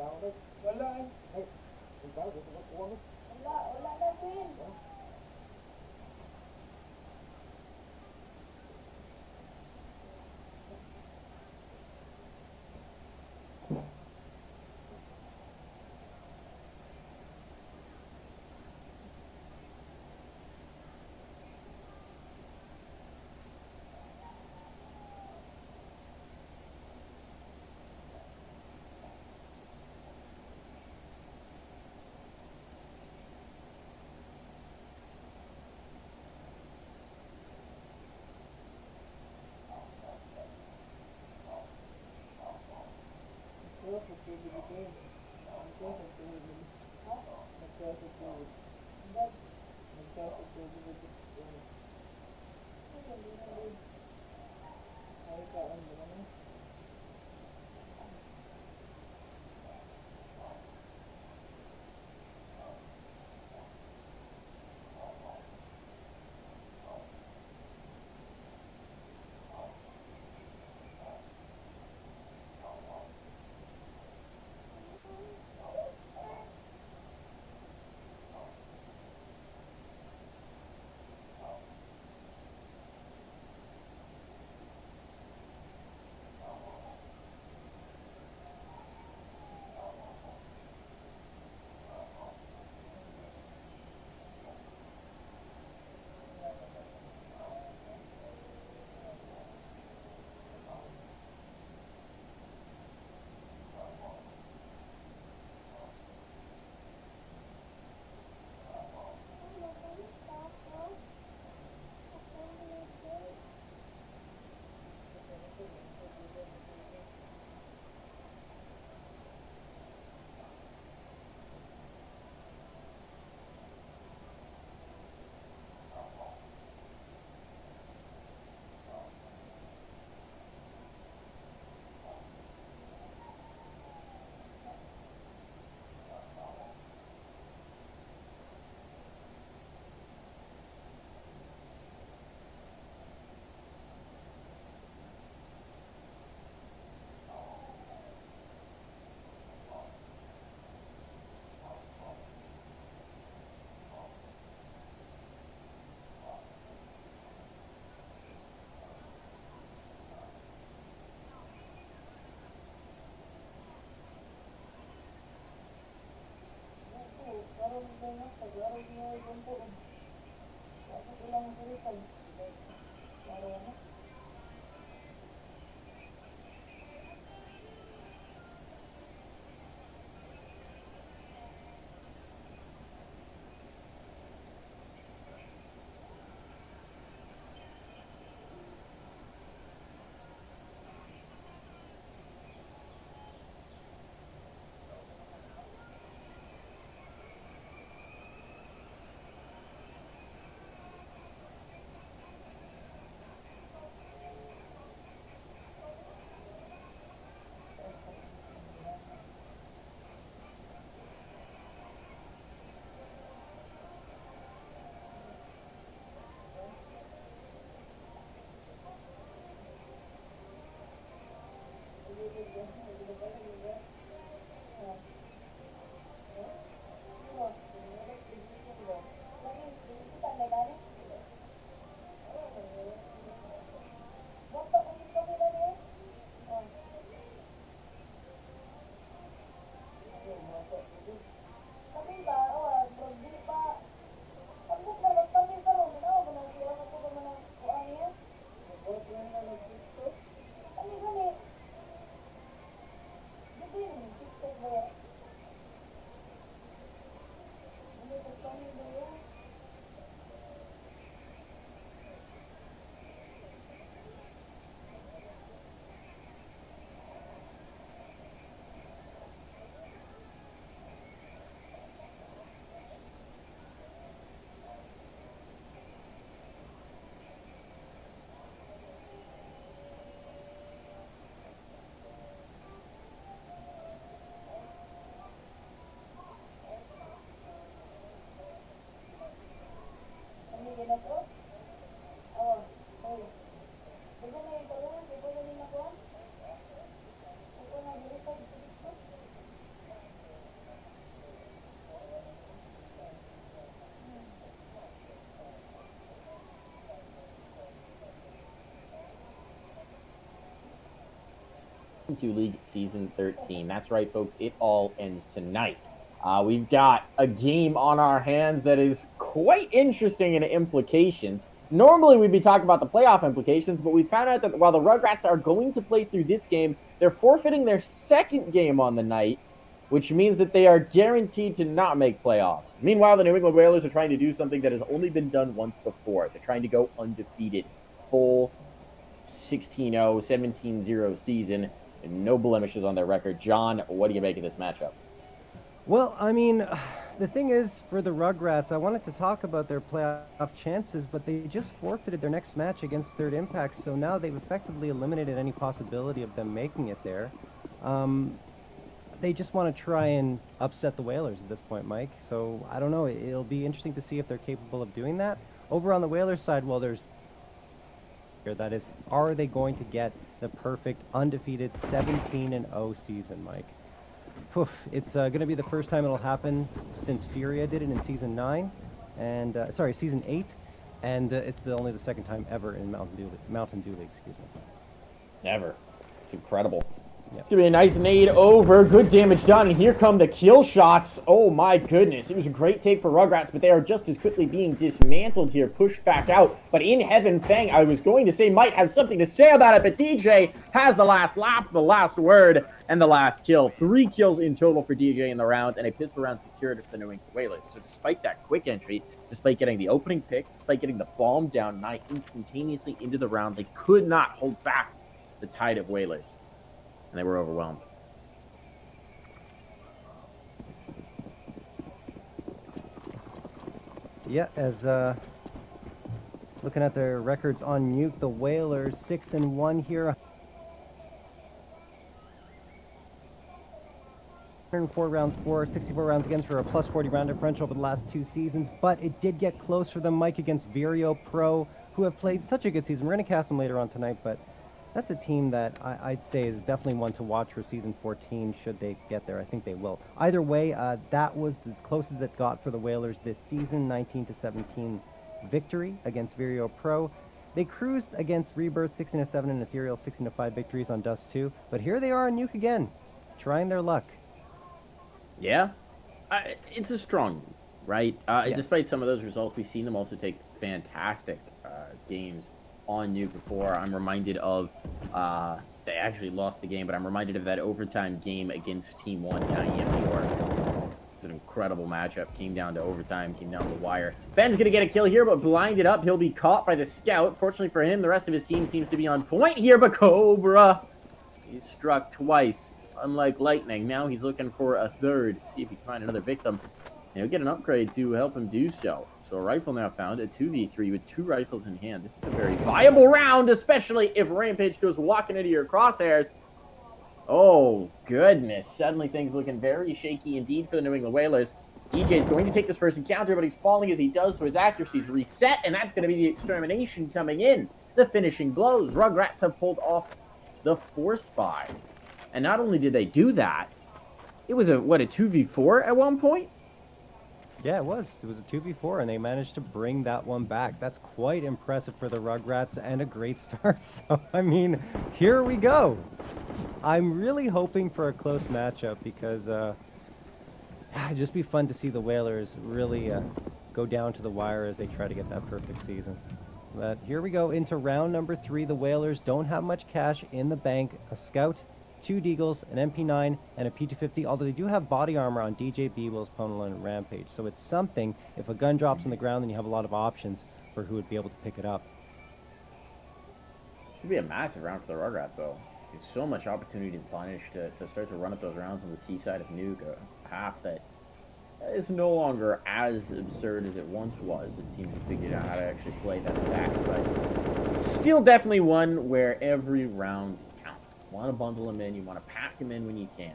Wala eh. Wala na din. Welcome to League Season 13. That's right, folks. It all ends tonight. We've got a game on our hands that is quite interesting in implications. Normally, we'd be talking about the playoff implications, but we found out that while the Rugrats are going to play through this game, they're forfeiting their second game on the night, which means that they are guaranteed to not make playoffs. Meanwhile, the New England Whalers are trying to do something that has only been done once before. They're trying to go undefeated, full 16-0, 17-0 season, and no blemishes on their record. John, what do you make of this matchup? Well, I mean, the thing is, for the Rugrats, I wanted to talk about their playoff chances, but they just forfeited their next match against Third Impact, so now they've effectively eliminated any possibility of them making it there. They just want to try and upset the Whalers at this point, Mike. So I don't know. It'll be interesting to see if they're capable of doing that. Over on the Whalers side, well, there's that is, are they going to get the perfect undefeated 17-0 season, Mike? Poof, it's going to be the first time it'll happen since Furia did it in season 9, and season 8, and it's only the second time ever in Mountain Dew League, excuse me. Ever. It's incredible. Yep. It's going to be a nice nade over. Good damage done. And here come the kill shots. Oh, my goodness. It was a great take for Rugrats, but they are just as quickly being dismantled here, pushed back out. But in heaven, Fang, I was going to say, might have something to say about it, but DJ has the last lap, the last word, and the last kill. 3 kills in total for DJ in the round, and a pistol round secured for the New England Whalers. So despite that quick entry, despite getting the opening pick, despite getting the bomb down nigh instantaneously into the round, they could not hold back the tide of Whalers. And they were overwhelmed. Yeah, as looking at their records on Nuke, the Whalers 6-1 here. 104 rounds for, 64 rounds against for a plus 40 round differential over the last 2 seasons, but it did get close for them, Mike, against Virtus.pro, who have played such a good season. We're going to cast them later on tonight, but that's a team that I'd say is definitely one to watch for Season 14 should they get there. I think they will. Either way, that was as close as it got for the Whalers this season, 19-17 victory against Virtus.pro. They cruised against Rebirth 16-7 and Ethereal 16-5 victories on Dust 2, but here they are in Nuke again, trying their luck. Yeah, it's a strong, right? Yes. Despite some of those results, we've seen them also take fantastic games on Nuke before. I'm reminded of, they actually lost the game, but I'm reminded of that overtime game against Team 1 down in New York. It's an incredible matchup. Came down to overtime, came down the wire. Ben's going to get a kill here, but blinded up. He'll be caught by the scout. Fortunately for him, the rest of his team seems to be on point here, but Cobra, he's struck twice. Unlike Lightning, now he's looking for a third. See if he can find another victim. And he'll get an upgrade to help him do so. So a rifle now found, a 2v3 with 2 rifles in hand. This is a very viable round, especially if Rampage goes walking into your crosshairs. Oh, goodness. Suddenly things looking very shaky indeed for the New England Whalers. DJ is going to take this first encounter, but he's falling as he does, so his accuracy's reset, and that's going to be the extermination coming in. The finishing blows. Rugrats have pulled off the force buy. And not only did they do that, it was a 2v4 at one point? Yeah, it was. It was a 2v4, and they managed to bring that one back. That's quite impressive for the Rugrats, and a great start. So, I mean, here we go. I'm really hoping for a close matchup, because it'd just be fun to see the Whalers really go down to the wire as they try to get that perfect season. But here we go into round number 3. The Whalers don't have much cash in the bank. A scout, 2 Deagles, an MP9, and a P250, although they do have body armor on DJ, B-Wills, Ponelon, and Rampage. So it's something, if a gun drops on the ground, then you have a lot of options for who would be able to pick it up. Should be a massive round for the Rugrats, though. There's so much opportunity to punish, to start to run up those rounds on the T side of Nuke, a half that is no longer as absurd as it once was. The team has figured out how to actually play that attack, but still definitely one where every round you want to bundle them in, you want to pack them in when you can.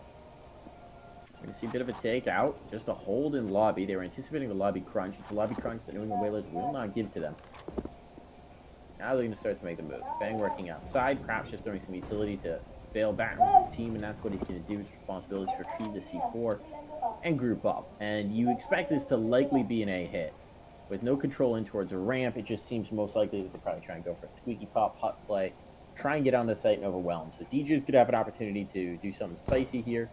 We're going to see a bit of a takeout, just a hold in lobby. They were anticipating the lobby crunch. It's a lobby crunch that New England Whalers will not give to them. Now they're going to start to make the move. Fang working outside, perhaps just throwing some utility to bail back with his team, and that's what he's going to do. His responsibility is to retrieve the C4 and group up. And you expect this to likely be an A hit. With no control in towards a ramp, it just seems most likely that they're probably trying to go for a squeaky pop, hot play, try and get on the site and overwhelm. So DJ's going to have an opportunity to do something spicy here,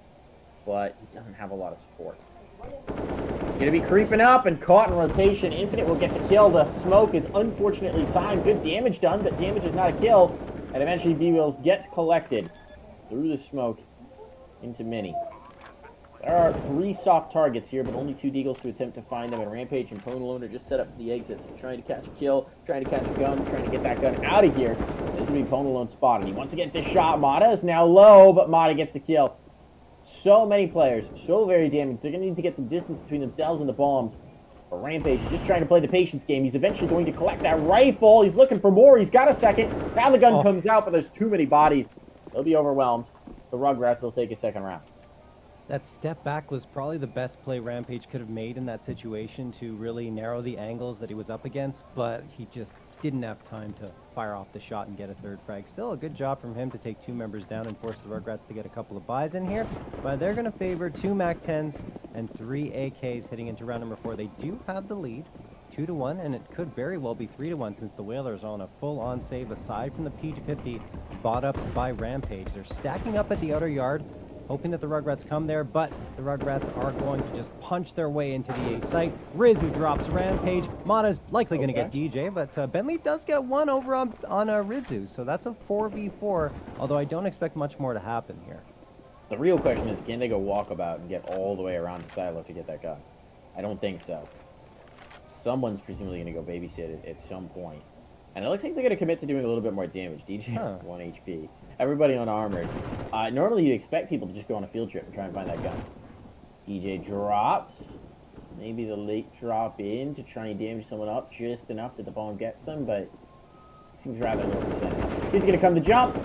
but he doesn't have a lot of support. He's going to be creeping up and caught in rotation. Infinite will get the kill. The smoke is unfortunately timed. Good damage done, but damage is not a kill. And eventually B-Wills gets collected through the smoke into Mini. There are 3 soft targets here, but only 2 Deagles to attempt to find them. And Rampage and Ponalone are just set up for the exits, trying to catch a kill, trying to catch a gun, trying to get that gun out of here. This is going to be Ponalone spotted. He wants to get this shot. Mata is now low, but Mata gets the kill. So many players, so very damaged. They're going to need to get some distance between themselves and the bombs. But Rampage is just trying to play the patience game. He's eventually going to collect that rifle. He's looking for more. He's got a second. Now the gun comes out, but there's too many bodies. They'll be overwhelmed. The Rugrats will take a second round. That step back was probably the best play Rampage could have made in that situation to really narrow the angles that he was up against, but he just didn't have time to fire off the shot and get a 3rd frag. Still a good job from him to take 2 members down and force the Rugrats to get a couple of buys in here, but they're going to favor 2 MAC-10s and 3 AKs heading into round number 4. They do have the lead, 2-1, and it could very well be 3-1 since the Whalers are on a full-on save aside from the PG-50 bought up by Rampage. They're stacking up at the outer yard, hoping that the Rugrats come there, but the Rugrats are going to just punch their way into the A site. Rizu drops Rampage. Mata's likely going to get DJ, but Bentley does get 1 over on Rizu, so that's a 4v4, although I don't expect much more to happen here. The real question is, can they go walkabout and get all the way around the silo to get that gun? I don't think so. Someone's presumably going to go babysit it at some point. And it looks like they're going to commit to doing a little bit more damage. DJ, 1 HP. Everybody unarmored. Normally you'd expect people to just go on a field trip and try and find that gun. DJ drops. Maybe the late drop in to try and damage someone up just enough that the bomb gets them, but seems rather low percentage. He's going to come to jump.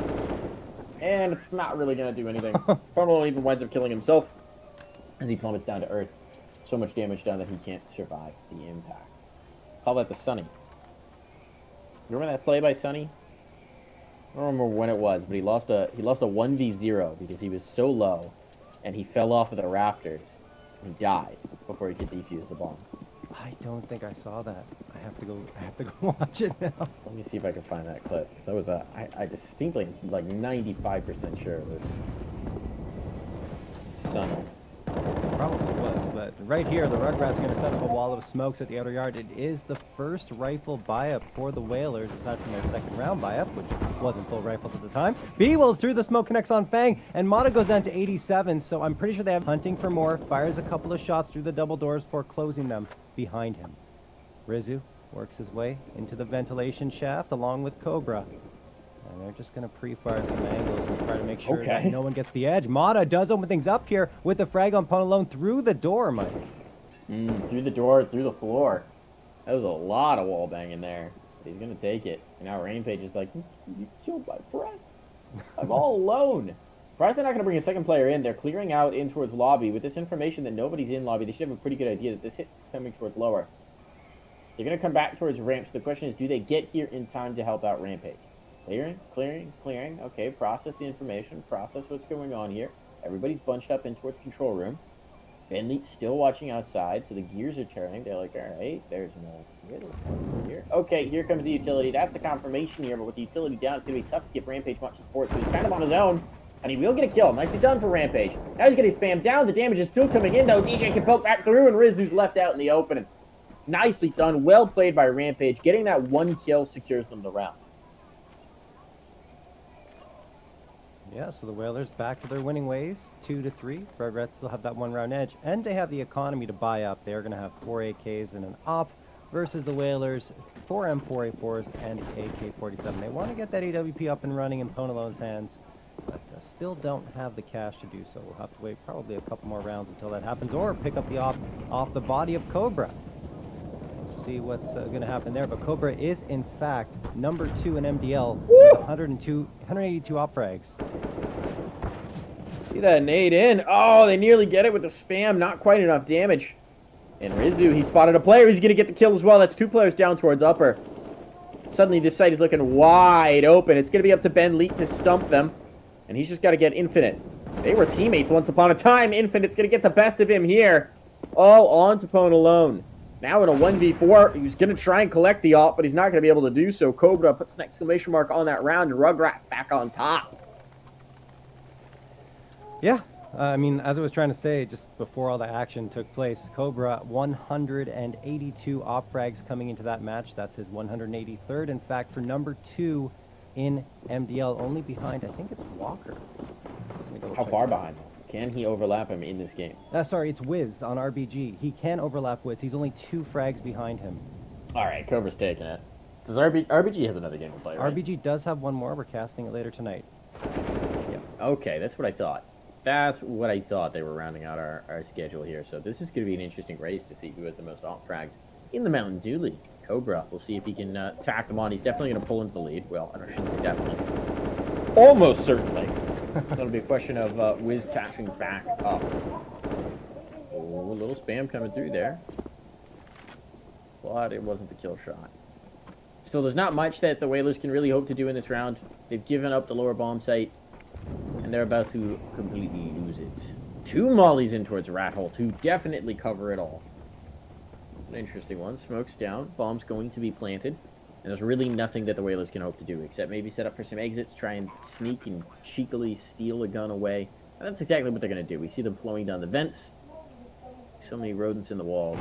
And it's not really going to do anything. Ponalone even winds up killing himself as he plummets down to earth. So much damage done that he can't survive the impact. Call that the Sunny. Remember that play by Sunny? I don't remember when it was, but he lost a 1v0 because he was so low and he fell off of the rafters and he died before he could defuse the bomb. I don't think I saw that. I have to go watch it now. Let me see if I can find that clip. Because that was I distinctly, like 95% sure it was Sunny. Probably was, but right here, the Rugrats are going to set up a wall of smokes at the outer yard. It is the first rifle buy-up for the Whalers, aside from their second round buy-up, which wasn't full rifles at the time. B-Wills through the smoke, connects on Fang, and Mata goes down to 87, so I'm pretty sure they have hunting for more, fires a couple of shots through the double doors before closing them behind him. Rizu works his way into the ventilation shaft along with Cobra. And they're just going to pre-fire some angles and try to make sure that no one gets the edge. Mata does open things up here with the frag on Ponalone through the door, Mike. Through the door, through the floor. That was a lot of wall banging there. He's going to take it. And now Rampage is like, you killed my friend. I'm all alone. Surprised they're not going to bring a second player in. They're clearing out in towards lobby. With this information that nobody's in lobby, they should have a pretty good idea that this hit is coming towards lower. They're going to come back towards ramp. So the question is, do they get here in time to help out Rampage? Clearing, clearing, clearing. Okay, process the information. Process what's going on here. Everybody's bunched up in towards control room. Bentley's still watching outside, so the gears are turning. They're like, all right, there's no here. Okay, here comes the utility. That's the confirmation here, but with the utility down, it's going to be tough to give Rampage much support, so he's kind of on his own, and he will get a kill. Nicely done for Rampage. Now he's getting spammed down. The damage is still coming in, though. DJ can poke back through, and Rizu's left out in the opening. Nicely done. Well played by Rampage. Getting that 1 kill secures them the round. Yeah, so the Whalers back to their winning ways, 2-3. Rugrats still have that 1-round edge, and they have the economy to buy up. They're going to have 4 AKs and an op versus the Whalers, 4 M4A4s and AK-47. They want to get that AWP up and running in Ponalone's hands, but still don't have the cash to do so. We'll have to wait probably a couple more rounds until that happens, or pick up the op off the body of Cobra. We'll see what's going to happen there, but Cobra is, in fact, number 2 in MDL, with 182 op frags. See that nade in? Oh, they nearly get it with the spam. Not quite enough damage. And Rizu, he spotted a player. He's going to get the kill as well. That's 2 players down towards upper. Suddenly, this site is looking wide open. It's going to be up to Ben Leet to stump them. And he's just got to get Infinite. They were teammates once upon a time. Infinite's going to get the best of him here. All on to Ponalone. Now in a 1v4, he's going to try and collect the ult, but he's not going to be able to do so. Cobra puts an exclamation mark on that round, and Rugratz back on top. Yeah, I mean, as I was trying to say just before all the action took place, Cobra 182 op frags coming into that match. That's his 183rd. In fact, for number 2 in MDL, only behind, I think it's Walker. How far behind? Can he overlap him in this game? Sorry, it's Wiz on RBG. He can overlap Wiz. He's only 2 frags behind him. All right, Cobra's taking it. Does RBG has another game to play, right? RBG does have one more. We're casting it later tonight. Yeah. Okay, that's what I thought. That's what I thought. They were rounding out our schedule here. So this is going to be an interesting race to see who has the most alt frags in the Mountain Dew League. Cobra, we'll see if he can tack them on. He's definitely going to pull into the lead. Well, I shouldn't say definitely. Almost certainly. It'll be a question of Wiz catching back up. Oh, a little spam coming through there. But it wasn't the kill shot. Still, there's not much that the Whalers can really hope to do in this round. They've given up the lower bomb site, and they're about to completely lose it. 2 mollies in towards Rat Hole to definitely cover it all. An interesting one. Smoke's down. Bomb's going to be planted. And there's really nothing that the Whalers can hope to do, except maybe set up for some exits, try and sneak and cheekily steal a gun away. And that's exactly what they're going to do. We see them flowing down the vents. So many rodents in the walls.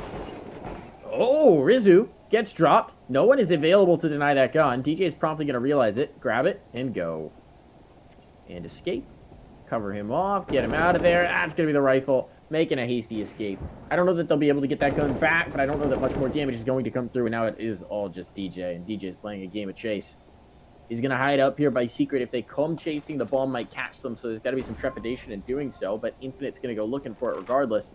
Oh, Rizu gets dropped. No one is available to deny that gun. DJ is promptly going to realize it, grab it, and go. And escape. Cover him off, get him out of there. That's going to be the rifle. Making a hasty escape. I don't know that they'll be able to get that gun back, but I don't know that much more damage is going to come through, and now it is all just DJ, and DJ is playing a game of chase. He's going to hide up here by secret. If they come chasing, the bomb might catch them, so there's got to be some trepidation in doing so, but Infinite's going to go looking for it regardless.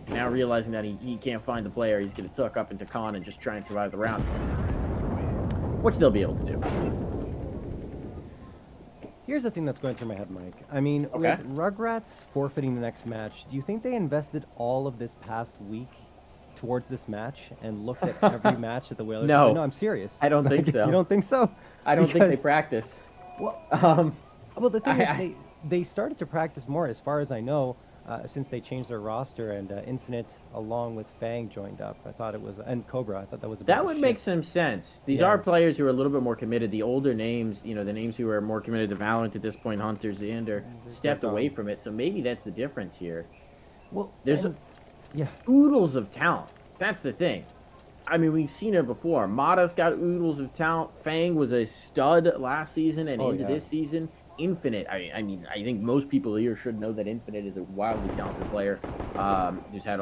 Now realizing that he can't find the player, he's going to tuck up into Khan and just try and survive the round. Which they'll be able to do. Here's the thing that's going through my head, Mike. I mean, Okay. with Rugratz forfeiting the next match, do you think they invested all of this past week towards this match and looked at every match that the Whalers... No. No, I'm serious. I don't think so. You don't think so? I don't think they Because- practice. Well, Um, well, the thing is, they started to practice more, as far as I know, since they changed their roster, and Infinite, along with Fang, joined up. I thought it was... And Cobra, I thought that was a bit That of a would make shift. some sense. These Yeah. are players who are a little bit more committed. The older names, you know, the names who are more committed to Valorant at this point, Hunter, Xander, stepped away from it. So maybe that's the difference here. Well, There's and- yeah. oodles of talent. That's the thing. I mean, we've seen it before. Mata's got oodles of talent. Fang was a stud last season and into yeah. this season. Infinite, I mean, I think most people here should know that Infinite is a wildly talented player. Just had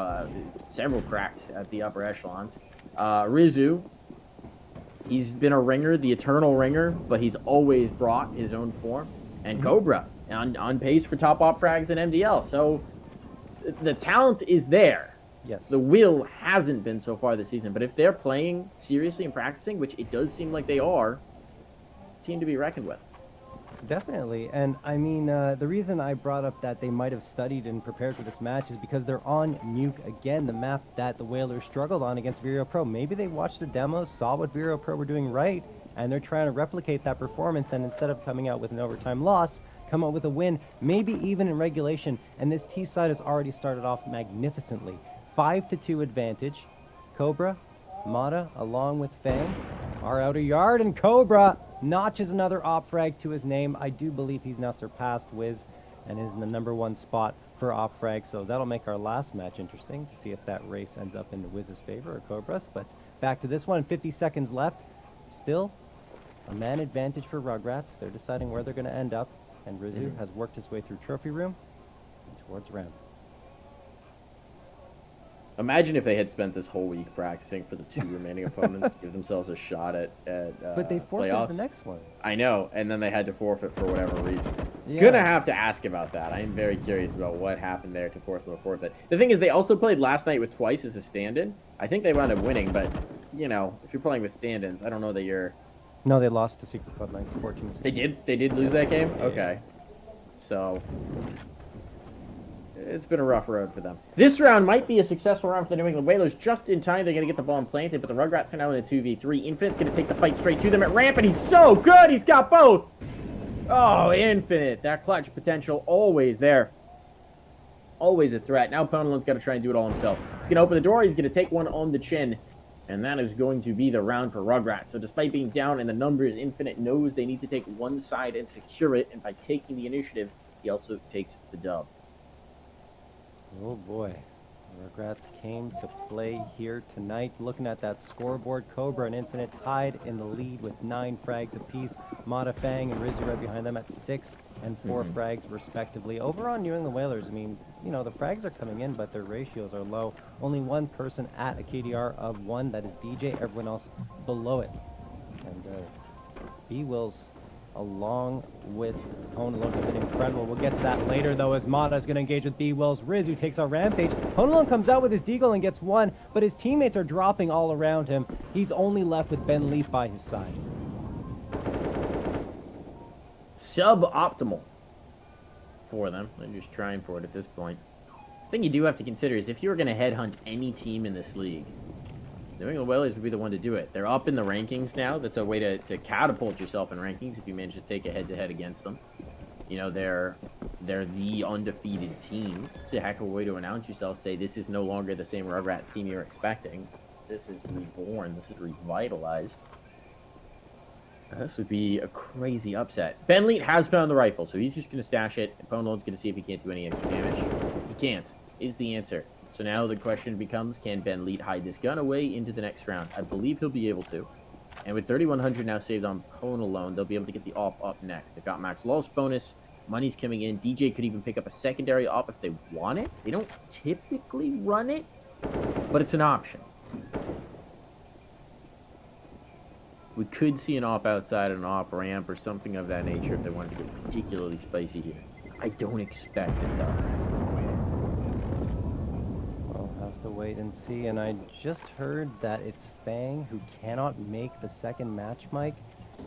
several cracks at the upper echelons. Rizu, he's been a ringer, the eternal ringer, but he's always brought his own form. And Cobra, on pace for top op frags in MDL. So the talent is there. Yes. The will hasn't been so far this season, but if they're playing seriously and practicing, which it does seem like they are, team to be reckoned with. Definitely, and I mean, the reason I brought up that they might have studied and prepared for this match is because they're on Nuke again, the map that the Whalers struggled on against Virtus.pro. Maybe they watched the demos, saw what Virtus.pro were doing right, and they're trying to replicate that performance, and instead of coming out with an overtime loss, come out with a win, maybe even in regulation, and this T side has already started off magnificently. 5-2 advantage. Cobra, Mata, along with Fang, are out a yard, and Cobra notches another op frag to his name. I do believe he's now surpassed Wiz and is in the #1 spot for op frag, so that'll make our last match interesting to see if that race ends up in the Wiz's favor or Cobra's. But back to this one, 50 seconds left. Still a man advantage for Rugratz. They're deciding where they're going to end up, and Rizu has worked his way through trophy room and towards round. Imagine if they had spent this whole week practicing for the 2 remaining opponents to give themselves a shot at But they forfeited playoffs. the next one. I know, and then they had to forfeit for whatever reason. Yeah. Gonna have to ask about that. I am very curious about what happened there to force them to forfeit. The thing is, they also played last night with twice as a stand-in. I think they wound up winning, but, you know, if you're playing with stand-ins, I don't know that you're... No, they lost to Secret Club 9 14. They did? They did lose that game? Okay. So... it's been a rough road for them. This round might be a successful round for the New England Whalers. Just in time, they're going to get the bomb planted, but the Rugrats are now in a 2v3. Infinite's going to take the fight straight to them at ramp, and he's so good! He's got both! Oh, Infinite. That clutch potential always there. always a threat. Now Ponalon's got to try and do it all himself. He's going to open the door. He's going to take one on the chin. And that is going to be the round for Rugratz. So despite being down in the numbers, Infinite knows they need to take one side and secure it. And by taking the initiative, he also takes the dub. Oh boy. Rugratz came to play here tonight. Looking at that scoreboard, Cobra and Infinite tied in the lead with 9 frags apiece. Mata, Fang, and Rizzy right behind them at 6 and 4 frags respectively. Over on New England Whalers, I mean, you know, the frags are coming in, but their ratios are low. Only one person at a KDR of 1, that is DJ. Everyone else below it. And B-Wills along with Ponalone have been incredible. We'll get to that later, though, as Mata is going to engage with B-Wills. Riz, who takes our Rampage. Ponalone comes out with his Deagle and gets 1, but his teammates are dropping all around him. He's only left with Ben Leaf by his side. Suboptimal for them. They're just trying for it at this point. The thing you do have to consider is if you were going to headhunt any team in this league, New England Whalers would be the one to do it. They're up in the rankings now. That's a way to catapult yourself in rankings if you manage to take a head-to-head against them. You know, they're the undefeated team. It's a heck of a way to announce yourself, say this is no longer the same Rugratz team you're expecting. This is reborn. This is revitalized. This would be a crazy upset. Benleet has found the rifle, so he's just going to stash it. Ponalone's going to see if he can't do any extra damage. He can't, is the answer. So now the question becomes, can Benleet hide this gun away into the next round? I believe he'll be able to. And with 3,100 now saved on Ponalone, they'll be able to get the op up next. They've got max loss bonus. Money's coming in. DJ could even pick up a secondary op if they want it. They don't typically run it, but it's an option. We could see an op outside, an op ramp, or something of that nature if they wanted to get particularly spicy here. I don't expect it, though. We'll have to wait and see. And I just heard that it's Fang who cannot make the second match, Mike.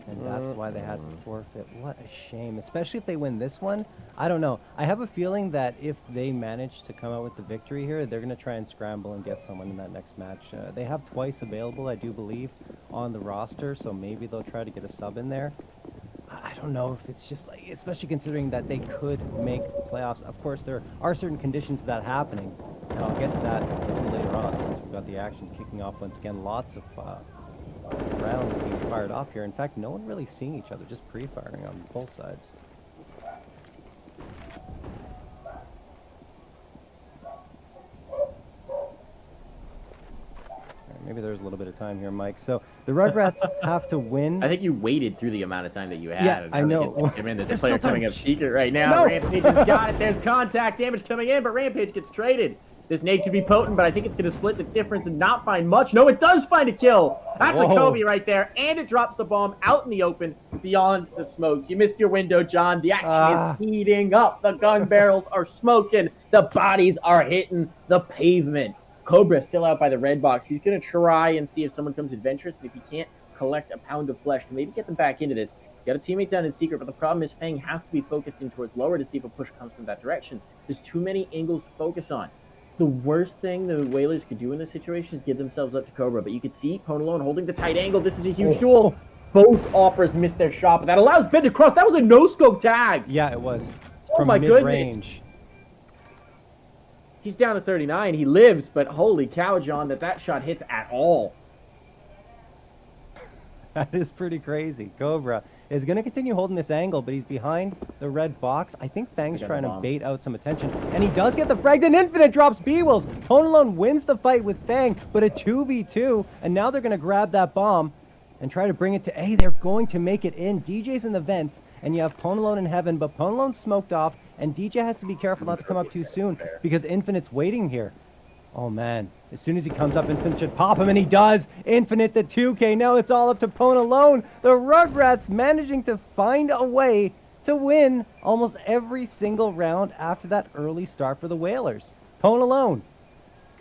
And that's why they had to forfeit. What a shame, especially if they win this one. I don't know. I have a feeling that if they manage to come out with the victory here, they're going to try and scramble and get someone in that next match. They have twice available, I do believe, on the roster, so maybe they'll try to get a sub in there. I don't know if it's just like, especially considering that they could make playoffs. Of course, there are certain conditions to that happening, and I'll get to that a little later on since we've got the action kicking off once again. Lots of rounds being fired off here. In fact, no one really seeing each other, just pre-firing on both sides. Maybe there's a little bit of time here, Mike. So the Rugrats have to win. I think you waited through the amount of time that you had. Yeah, I know. I mean, there's a player coming up secret right now. No. Rampage has got it. There's contact damage coming in, but Rampage gets traded. This nade could be potent, but I think it's going to split the difference and not find much. No, it does find a kill. That's a Kobe right there, and it drops the bomb out in the open beyond the smokes. You missed your window, John. The action is heating up. The gun barrels are smoking. The bodies are hitting the pavement. Cobra still out by the red box. He's going to try and see if someone comes adventurous, and if he can't, collect a pound of flesh to maybe get them back into this. Got a teammate down in secret, but the problem is Fang has to be focused in towards lower to see if a push comes from that direction. There's too many angles to focus on. The worst thing the Whalers could do in this situation is give themselves up to Cobra, but you could see Ponalone holding the tight angle. This is a huge duel. Both offers missed their shot, but that allows Ben to cross. That was a no-scope tag. Yeah, it was. From mid-range. He's down to 39. He lives, but holy cow, John, that shot hits at all. That is pretty crazy. Cobra is going to continue holding this angle, but he's behind the red box. I think Fang's trying to bait out some attention, and he does get the frag. Then Infinite drops B-Wills. Ponalone wins the fight with Fang, but a 2v2, and now they're going to grab that bomb and try to bring it to A. They're going to make it in. DJ's in the vents, and you have Ponalone in heaven, but Ponalone's smoked off, and DJ has to be careful not to come up too soon because Infinite's waiting here. Oh, man. As soon as he comes up, Infinite should pop him, and he does. Infinite the 2K. Now it's all up to Ponalone. The Rugrats managing to find a way to win almost every single round after that early start for the Whalers. Ponalone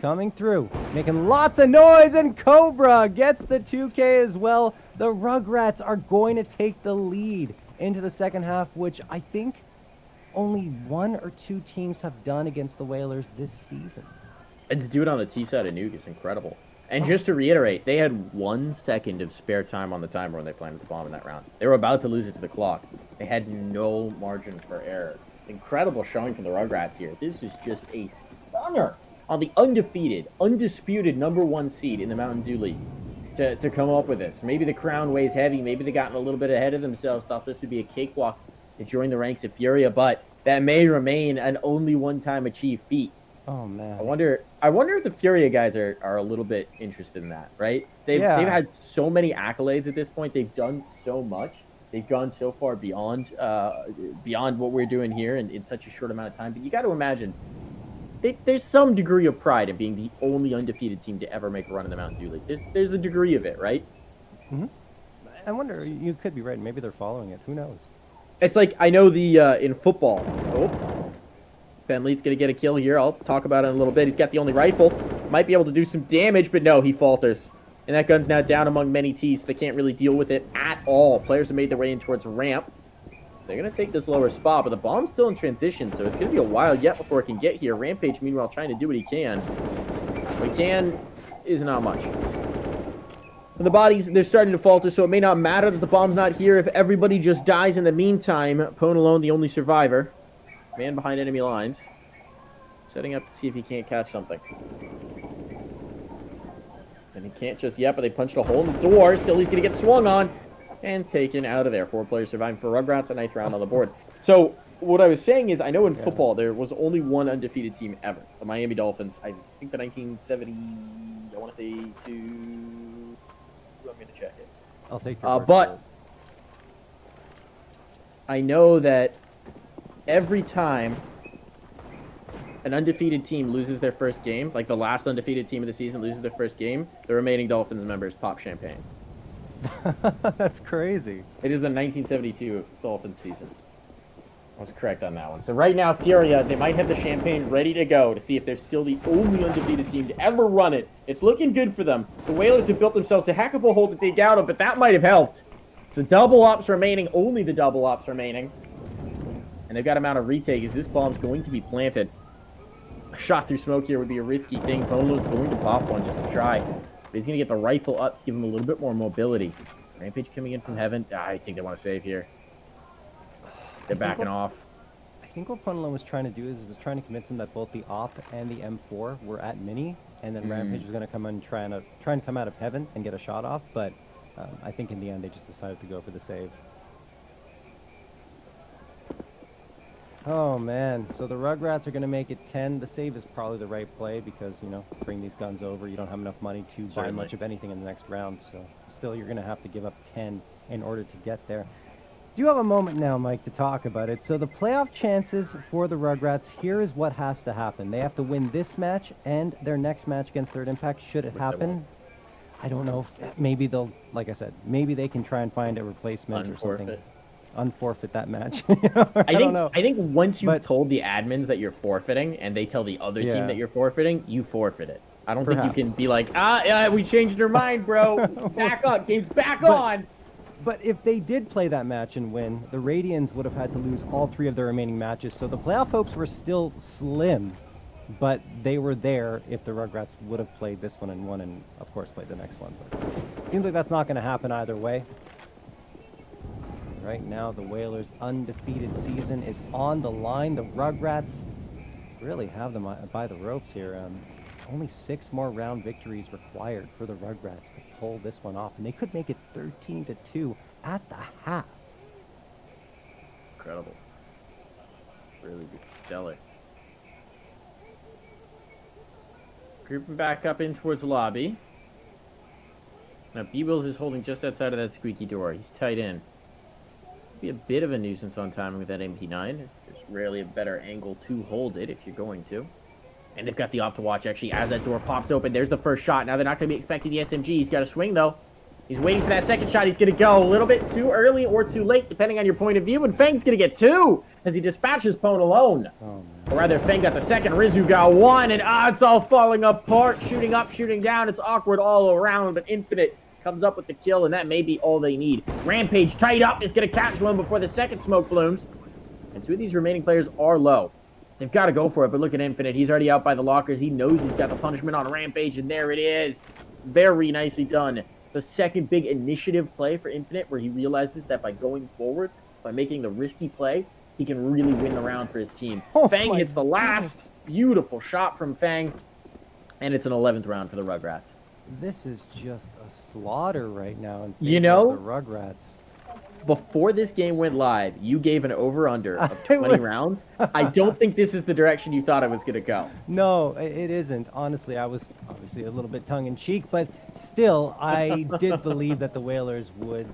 coming through, making lots of noise, and Cobra gets the 2K as well. The Rugrats are going to take the lead into the second half, which I think only 1 or 2 teams have done against the Whalers this season. And to do it on the T side of Nuke is incredible. And just to reiterate, they had 1 second of spare time on the timer when they planted the bomb in that round. They were about to lose it to the clock. They had no margin for error. incredible showing from the Rugrats here. This is just a stunner on the undefeated, undisputed #1 seed in the Mountain Dew League to come up with this. Maybe the crown weighs heavy. Maybe they gotten a little bit ahead of themselves, thought this would be a cakewalk to join the ranks of Furia, but that may remain an only one-time achieved feat. Oh man. I wonder if the Furia guys are a little bit interested in that, right? They've had so many accolades at this point. They've done so much. They've gone so far beyond what we're doing here in such a short amount of time. But you got to imagine there's some degree of pride in being the only undefeated team to ever make a run in the Mountain Dew League. There's a degree of it, right? Mm-hmm. I wonder. You could be right. Maybe they're following it. Who knows? It's like, I know in football. Oh, Ben Lee's going to get a kill here. I'll talk about it in a little bit. He's got the only rifle. Might be able to do some damage, but no, he falters. And that gun's now down among many T's, so they can't really deal with it at all. Players have made their way in towards ramp. They're going to take this lower spot, but the bomb's still in transition, so it's going to be a while yet before it can get here. Rampage, meanwhile, trying to do what he can. What he can is not much. And the bodies, they're starting to falter, so it may not matter that the bomb's not here if everybody just dies in the meantime. Pone alone, the only survivor. Man behind enemy lines. Setting up to see if he can't catch something. And he can't just yet, but they punched a hole in the door. Still, he's going to get swung on and taken out of there. 4 players surviving for Rugratz, a 9th round on the board. So, what I was saying is, I know in football there was only one undefeated team ever. The Miami Dolphins. I think the 1970, I want to say to... You want me to check it? I'll take your word but for it. I know that every time an undefeated team loses their first game, like the last undefeated team of the season loses their first game, the remaining Dolphins members pop champagne. That's crazy. It is the 1972 Dolphins season. I was correct on that one. So right now, Furia, they might have the champagne ready to go to see if they're still the only undefeated team to ever run it. It's looking good for them. The Whalers have built themselves a heck of a hole to dig out of, but that might have helped. It's a double ops remaining, only the double ops remaining. And they've got a mount of retake as this bomb's going to be planted. A shot through smoke here would be a risky thing. Boneload's going to pop one just to try. But he's going to get the rifle up to give him a little bit more mobility. Rampage coming in from heaven. I think they want to save here. They're backing off. I think what Punlon was trying to do is was trying to convince him that both the op and the M4 were at mini, and then Rampage was going to come in and try and come out of heaven and get a shot off. But I think in the end they just decided to go for the save. Oh man, so the Rugrats are going to make it 10. The save is probably the right play because, you know, bring these guns over. You don't have enough money to buy much of anything in the next round. So still, you're going to have to give up 10 in order to get there. Do you have a moment now, Mike, to talk about it? So the playoff chances for the Rugrats, here is what has to happen. They have to win this match and their next match against Third Impact. Should it happen? I don't know. Maybe they'll, like I said, maybe they can try and find a replacement or something. Unforfeit that match. I don't know. I think once you've told the admins that you're forfeiting and they tell the other team that you're forfeiting, you forfeit it. I don't think you can be like, we changed our mind, bro. Back up. Game's back on. But if they did play that match and win, the Radians would have had to lose all 3 of their remaining matches. So the playoff hopes were still slim, but they were there if the Rugrats would have played this one and won and, of course, played the next one. But it seems like that's not going to happen either way. Right now, the Whalers' undefeated season is on the line. The Rugrats really have them by the ropes here. Only 6 more round victories required for the Rugrats to pull this one off, and they could make it 13-2 at the half. Incredible. Really good. Stellar. Creeping back up in towards the lobby. Now, B-Wills is holding just outside of that squeaky door. He's tight in. Be a bit of a nuisance on timing with that MP9. There's rarely a better angle to hold it if you're going to. And they've got the op to watch, actually, as that door pops open. There's the first shot. Now they're not going to be expecting the SMG. He's got to swing, though. He's waiting for that second shot. He's going to go a little bit too early or too late, depending on your point of view. And Feng's going to get 2 as he dispatches Pone alone. Oh, or rather, Feng got the second. Rizu got 1. And, it's all falling apart. Shooting up, shooting down. It's awkward all around. But Infinite comes up with the kill, and that may be all they need. Rampage tight up is going to catch one before the second smoke blooms. And 2 of these remaining players are low. They've got to go for it, but look at Infinite. He's already out by the lockers. He knows he's got the punishment on Rampage, and there it is. Very nicely done. The second big initiative play for Infinite, where he realizes that by going forward, by making the risky play, he can really win the round for his team. Oh Fang my hits the last beautiful shot from Fang, and it's an 11th round for the Rugrats. This is just a slaughter right now in You favor know, of the Rugrats. before this game went live, you gave an over-under of I 20 was- rounds. I don't think this is the direction you thought it was going to go. No, it isn't. Honestly, I was obviously a little bit tongue-in-cheek, but still, I did believe that the Whalers would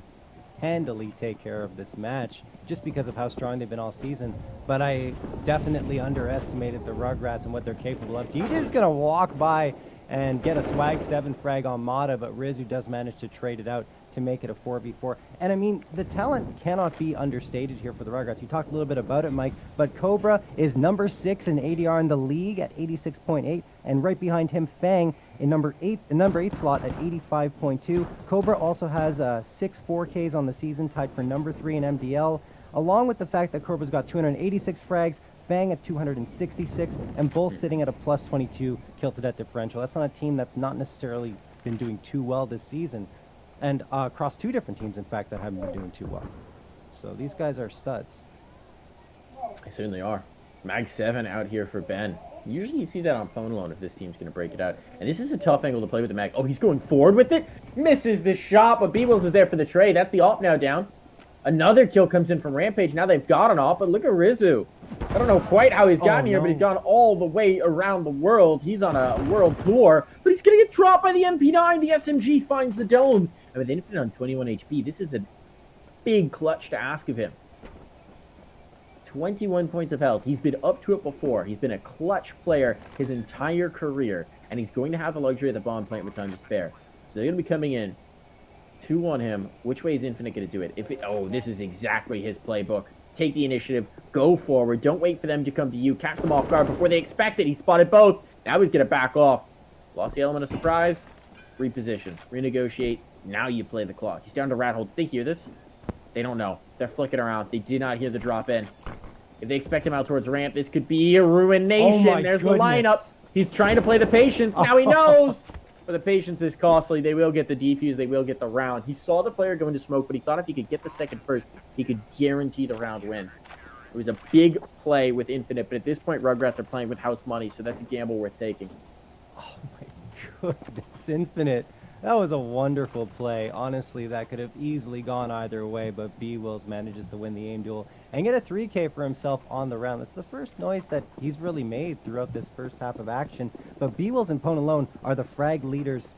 handily take care of this match just because of how strong they've been all season. But I definitely underestimated the Rugrats and what they're capable of. DJ's going to walk by and get a swag 7 frag on Mata, but Rizu does manage to trade it out to make it a 4v4. And I mean, the talent cannot be understated here for the Rugrats. You talked a little bit about it, Mike, but Cobra is number 6 in ADR in the league at 86.8, and right behind him, Fang in number 8 slot at 85.2. Cobra also has 6 4Ks on the season, tied for number 3 in MDL, along with the fact that Cobra's got 286 frags, Fang at 266, and both sitting at a plus 22 kill to death differential. That's not a team that's not necessarily been doing too well this season. And across 2 different teams, in fact, that haven't been doing too well. So these guys are studs. They certainly are. Mag 7 out here for Ben. Usually you see that on phone alone if this team's going to break it out. And this is a tough angle to play with the Mag. Oh, he's going forward with it. Misses the shot, but B-Wills is there for the trade. That's the AWP now down. Another kill comes in from Rampage. Now they've got an AWP, but look at Rizu. I don't know quite how he's gotten here, but he's gone all the way around the world. He's on a world tour, but he's going to get dropped by the MP9. The SMG finds the dome. And with Infinite on 21 HP, this is a big clutch to ask of him. 21 points of health. He's been up to it before. He's been a clutch player his entire career, and he's going to have the luxury of the bomb plant with time to spare. So they're going to be coming in. 2 on him. Which way is Infinite going to do it? Oh, this is exactly his playbook. Take the initiative. Go forward. Don't wait for them to come to you. Catch them off guard before they expect it. He spotted both. Now he's going to back off. Lost the element of surprise. Reposition. Renegotiate. Now you play the clock. He's down to rat hold. Did they hear this? They don't know. They're flicking around. They did not hear the drop in. If they expect him out towards ramp, this could be a ruination. Oh There's goodness. the lineup. He's trying to play the patience. Now he knows. But the patience is costly. They will get the defuse. They will get the round. He saw the player go into smoke, but he thought if he could get the second first, he could guarantee the round win. It was a big play with Infinite, but at this point, Rugrats are playing with house money, so that's a gamble worth taking. Oh my goodness, Infinite. That was a wonderful play. Honestly, that could have easily gone either way, but B-Wills manages to win the aim duel and get a 3K for himself on the round. That's the first noise that he's really made throughout this first half of action. But B-Wills and Pwn alone are the frag leaders,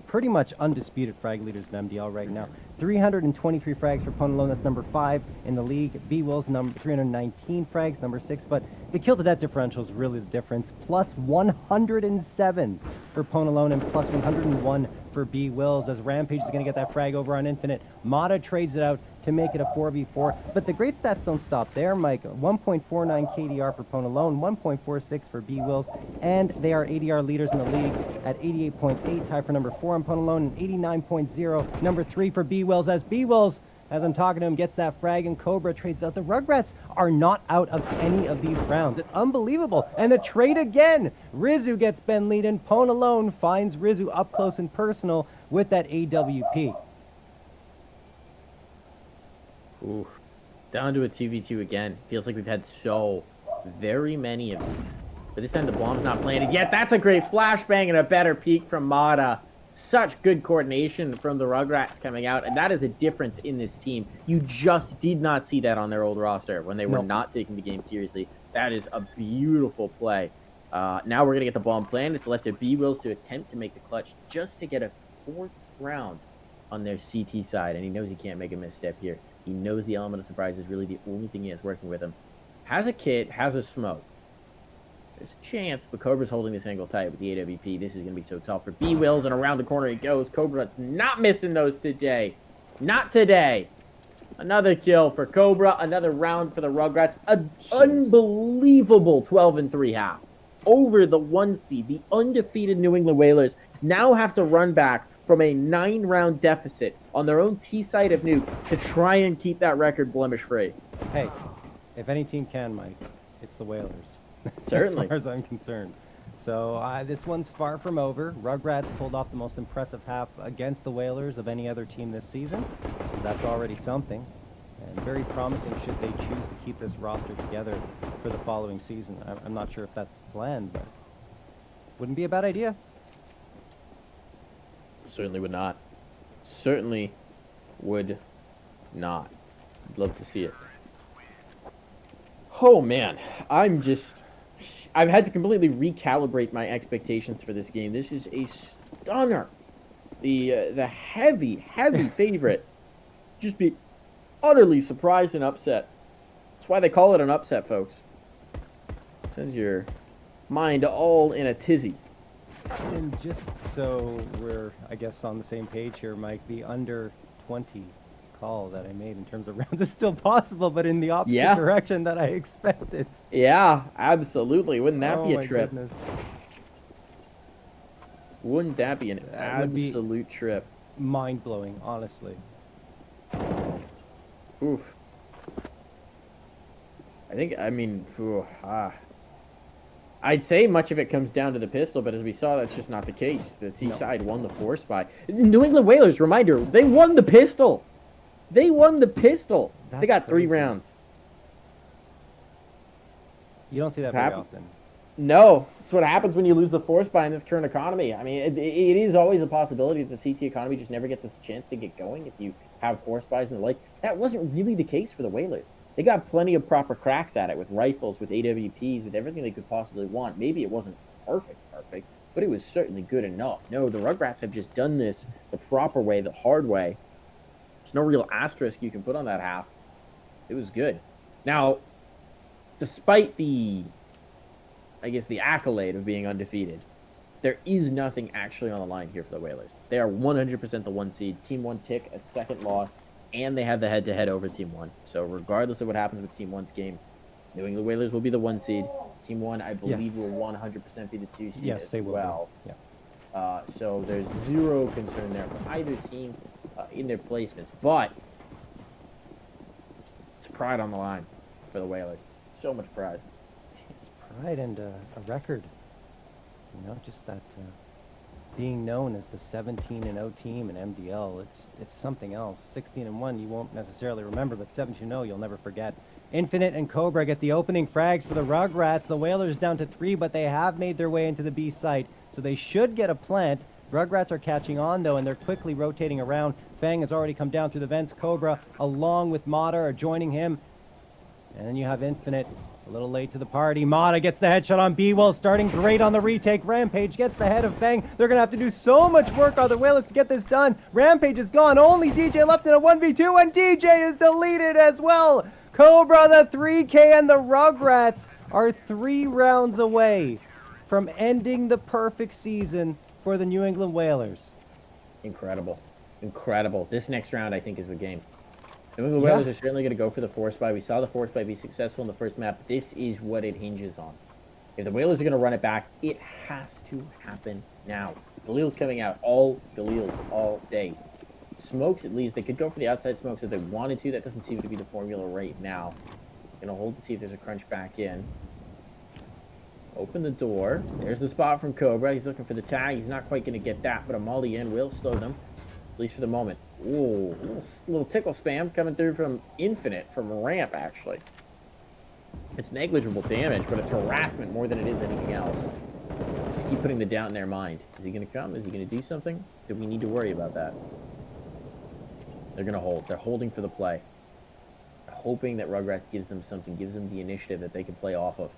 pretty much undisputed frag leaders in MDL right now. 323 frags for Pwn alone, that's number 5 in the league. B-Wills, number 319 frags, number 6. But the kill to death differential is really the difference. Plus 107 for Pwn alone and plus 101 for B-Wills, as Rampage is going to get that frag over on Infinite. Mata trades it out to make it a 4v4. But the great stats don't stop there, Mike. 1.49 KDR for Pwn alone, 1.46 for B-Wills, and they are ADR leaders in the league at 88.8, tied for number 4 on Pwn alone, and 89.0, number 3 for B-Wills, as B-Wills, as I'm talking to him, gets that frag and Cobra trades out. The Rugrats are not out of any of these rounds. It's unbelievable. And the trade again. Rizu gets Ben lead in. Pwn alone finds Rizu up close and personal with that AWP. Ooh, down to a 2v2 again. Feels like we've had so very many of these. But this time the bomb's not planted yet. That's a great flashbang and a better peek from Mata. Such good coordination from the Rugrats coming out, and that is a difference in this team. You just did not see that on their old roster when they were not taking the game seriously. That is a beautiful play. Now we're going to get the bomb planted. It's left to B-Wills to attempt to make the clutch just to get a 4th round on their CT side, and he knows he can't make a misstep here. He knows the element of surprise is really the only thing he has working with him. Has a kit, has a smoke. There's a chance, but Cobra's holding this angle tight with the AWP. This is going to be so tough for B-Wills, and around the corner he goes. Cobra's not missing those today. Not today. Another kill for Cobra. Another round for the Rugrats. An unbelievable 12-3 half. Over the 1 seed, the undefeated New England Whalers now have to run back from a 9-round deficit on their own T side of Nuke to try and keep that record blemish-free. Hey, if any team can, Mike, it's the Whalers. Certainly. As far as I'm concerned. So this one's far from over. Rugrats pulled off the most impressive half against the Whalers of any other team this season. So that's already something. and very promising should they choose to keep this roster together for the following season. I'm not sure if that's the plan, but wouldn't be a bad idea. Certainly would not. Certainly would not. Love to see it. Oh man, I've had to completely recalibrate my expectations for this game. This is a stunner. The heavy favorite just be utterly surprised and upset. That's why they call it an upset, folks. Sends your mind all in a tizzy. And just so we're, I guess, on the same page here, Mike, the under 20 call that I made in terms of rounds is still possible, but in the opposite direction that I expected. Yeah, absolutely. Wouldn't that be a trip? Goodness. Wouldn't that be an absolute trip? Mind-blowing, honestly. Oof. I'd say much of it comes down to the pistol, but as we saw, that's just not the case. The T side won the force by. New England Whalers, reminder, they won the pistol. They won the pistol. They got 3 rounds. You don't see that very often. No, it's what happens when you lose the force buy in this current economy. I mean, it is always a possibility that the CT economy just never gets a chance to get going if you have force buys and the like. That wasn't really the case for the Whalers. They got plenty of proper cracks at it with rifles, with AWPs, with everything they could possibly want. Maybe it wasn't perfect, but it was certainly good enough. No, the Rugrats have just done this the proper way, the hard way. There's no real asterisk you can put on that half. It was good. Now, despite the accolade of being undefeated, there is nothing actually on the line here for the Whalers. They are 100% the 1 seed. Team 1 tick a second loss, and they have the head-to-head over Team 1. So regardless of what happens with Team 1's game, New England Whalers will be the 1 seed. Team 1, I believe, will 100% be the 2 seed as they will well. Yeah. So there's zero concern there for either team in their placements. But it's pride on the line for the Whalers. So much pride. It's pride and a record. You know, just that being known as the 17-0 team in MDL. It's something else. 16-1 you won't necessarily remember, but 17-0 you'll never forget. Infinite and Cobra get the opening frags for the Rugrats. The Whalers down to 3, but they have made their way into the B site, so they should get a plant. Rugrats are catching on, though, and they're quickly rotating around. Fang has already come down through the vents. Cobra, along with Mata, are joining him. And then you have Infinite, a little late to the party. Mata gets the headshot on B-Will, starting great on the retake. Rampage gets the head of Fang. They're going to have to do so much work on the Whalers to get this done. Rampage is gone. Only DJ left in a 1v2, and DJ is deleted as well. Cobra, the 3K, and the Rugrats are 3 rounds away from ending the perfect season for the New England Whalers. Incredible. Incredible. This next round, I think, is the game. New England Whalers are certainly going to go for the force buy. We saw the force buy be successful in the first map. This is what it hinges on. If the Whalers are going to run it back, it has to happen now. Galil's coming out. All Galils all day. Smokes, at least. They could go for the outside smokes if they wanted to. That doesn't seem to be the formula right now. Going to hold to see if there's a crunch back in. Open the door. There's the spot from Cobra. He's looking for the tag. He's not quite going to get that, but a molly in will slow them, at least for the moment. Ooh, little tickle spam coming through from Infinite, from Ramp, actually. It's negligible damage, but it's harassment more than it is anything else. Just keep putting the doubt in their mind. Is he going to come? Is he going to do something? Do we need to worry about that? They're going to hold. They're holding for the play. They're hoping that Rugrats gives them something, gives them the initiative that they can play off of.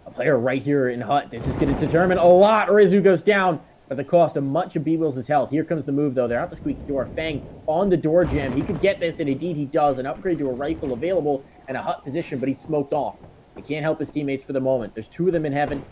A player right here in Hut. This is going to determine a lot. Rizu goes down at the cost of much of B-Will's health. Here comes the move, though. They're out the squeaky door. Fang on the door jam. He could get this, and indeed he does. An upgrade to a rifle available and a Hut position, but he's smoked off. He can't help his teammates for the moment. There's 2 of them in heaven.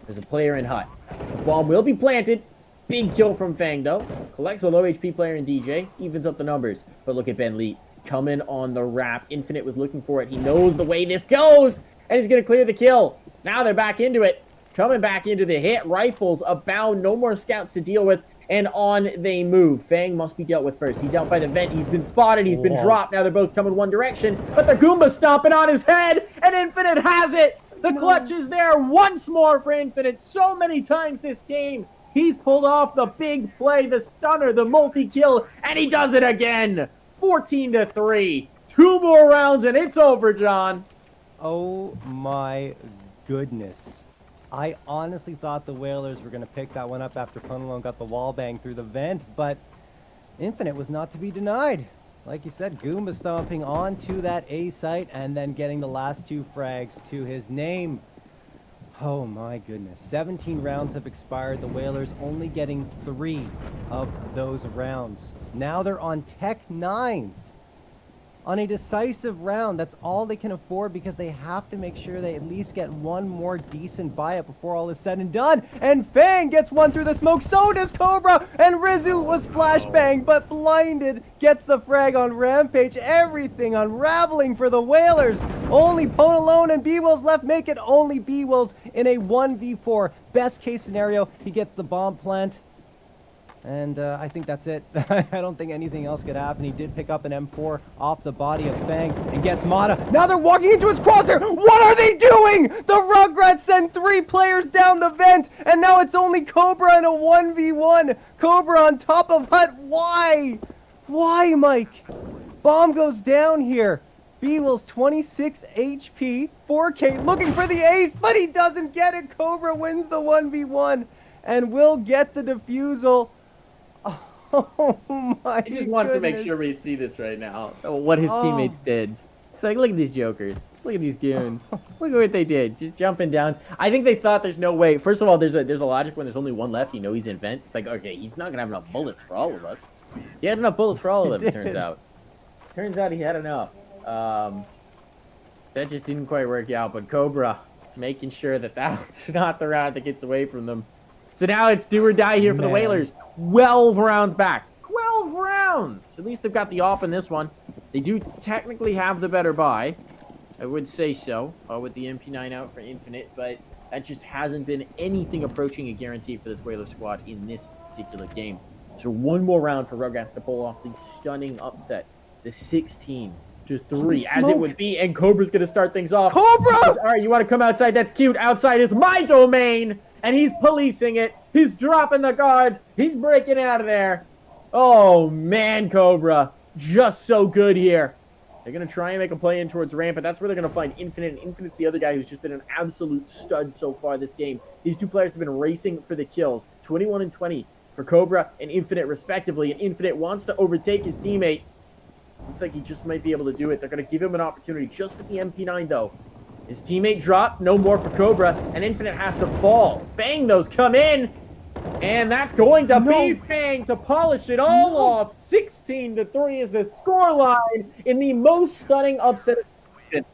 There's a player in Hut. The bomb will be planted. Big kill from Fang, though. Collects the low HP player in DJ. Evens up the numbers. But look at Ben Lee coming on the wrap. Infinite was looking for it. He knows the way this goes, and he's going to clear the kill. Now they're back into it. Coming back into the hit. Rifles abound. No more scouts to deal with. And on they move. Fang must be dealt with first. He's out by the vent. He's been spotted. He's been dropped. Now they're both coming one direction. But the Goomba's stomping on his head. And Infinite has it. The clutch is there once more for Infinite. So many times this game. He's pulled off the big play, the stunner, the multi-kill. And he does it again. 14-3. 2 more rounds and it's over, John. Oh my goodness. I honestly thought the Whalers were going to pick that one up after Punalone got the wall bang through the vent, but Infinite was not to be denied. Like you said, Goomba stomping onto that A site and then getting the last 2 frags to his name. Oh my goodness. 17 rounds have expired. The Whalers only getting 3 of those rounds. Now they're on Tech 9s. On a decisive round, that's all they can afford because they have to make sure they at least get one more decent buy-up before all is said and done. And Fang gets one through the smoke, so does Cobra, and Rizu was flashbang, but blinded, gets the frag on Rampage. Everything unraveling for the Whalers. Only Ponalone and B-Wills left, make it only B-Wills in a 1v4. Best case scenario, he gets the bomb plant. And I think that's it. I don't think anything else could happen. He did pick up an M4 off the body of Fang and gets Mata. Now they're walking into his crosshair. What are they doing? The Rugrats send 3 players down the vent, and now it's only Cobra in a 1v1. Cobra on top of Hut. Why? Why, Mike? Bomb goes down here. B-Will's 26 HP, 4K, looking for the ace, but he doesn't get it. Cobra wins the 1v1 and will get the defusal. Oh my He just wants to make goodness. sure we see this right now. What his teammates did. It's like, look at these jokers. Look at these goons. Look at what they did. Just jumping down. I think they thought there's no way. First of all, there's a logic when there's only one left. You know he's in vent. It's like, okay, he's not gonna have enough bullets for all of us. He had enough bullets for all of them. It turns out. Turns out he had enough. That just didn't quite work out. But Cobra making sure that that's not the round that gets away from them. So now it's do or die here for the Whalers. 12 rounds back. 12 rounds! At least they've got the off in this one. They do technically have the better buy. I would say so, with the MP9 out for Infinite, but that just hasn't been anything approaching a guarantee for this Whaler squad in this particular game. So one more round for Rugratz to pull off the stunning upset. The 16-3, as it would be, and Cobra's going to start things off. Cobra! All right, you want to come outside? That's cute. Outside is my domain! And he's policing it. He's dropping the guards. He's breaking out of there. Oh, man, Cobra. Just so good here. They're going to try and make a play in towards ramp, but that's where they're going to find Infinite. And Infinite's the other guy who's just been an absolute stud so far this game. These 2 players have been racing for the kills. 21 and 20 for Cobra and Infinite, respectively. And Infinite wants to overtake his teammate. Looks like he just might be able to do it. They're going to give him an opportunity just with the MP9, though. His teammate dropped, no more for Cobra, and Infinite has to fall. Fang, those come in, and that's going to be Fang to polish it all off. 16-3 is the scoreline in the most stunning upset of the season.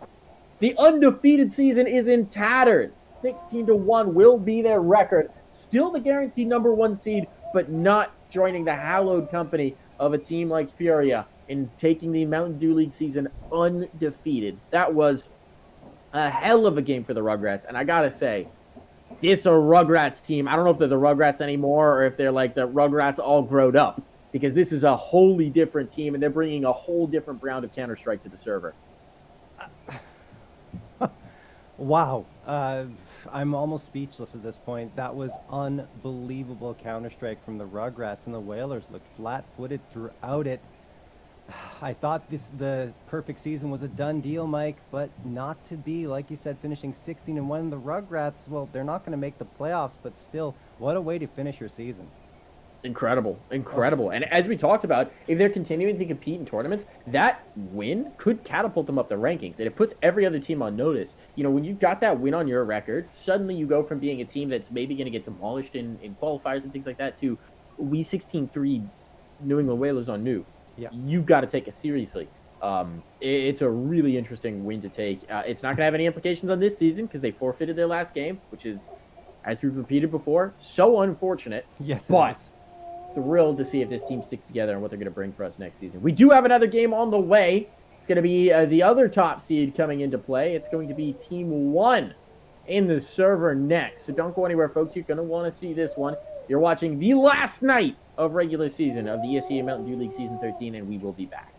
The undefeated season is in tatters. 16-1 will be their record. Still the guaranteed #1 seed, but not joining the hallowed company of a team like Furia in taking the Mountain Dew League season undefeated. That was a hell of a game for the Rugrats, and I gotta say, this a Rugrats team. I don't know if they're the Rugrats anymore or if they're like the Rugrats all growed up, because this is a wholly different team, and they're bringing a whole different brand of Counter-Strike to the server. Wow. I'm almost speechless at this point. That was unbelievable Counter-Strike from the Rugrats, and the Whalers looked flat-footed throughout it. I thought the perfect season was a done deal, Mike, but not to be. Like you said, finishing 16-1. The Rugrats, well, they're not going to make the playoffs, but still, what a way to finish your season. Incredible. And as we talked about, if they're continuing to compete in tournaments, that win could catapult them up the rankings, and it puts every other team on notice. You know, when you've got that win on your record, suddenly you go from being a team that's maybe going to get demolished in qualifiers and things like that to we 16-3 New England Whalers on New. Yeah. You've got to take it seriously. It's a really interesting win to take. It's not going to have any implications on this season because they forfeited their last game, which is, as we've repeated before, so unfortunate. Yes, but thrilled to see if this team sticks together and what they're going to bring for us next season. We do have another game on the way. It's going to be the other top seed coming into play. It's going to be Team 1 in the server next. So don't go anywhere, folks. You're going to want to see this one. You're watching the last night of regular season of the ESEA Mountain Dew League Season 13, and we will be back.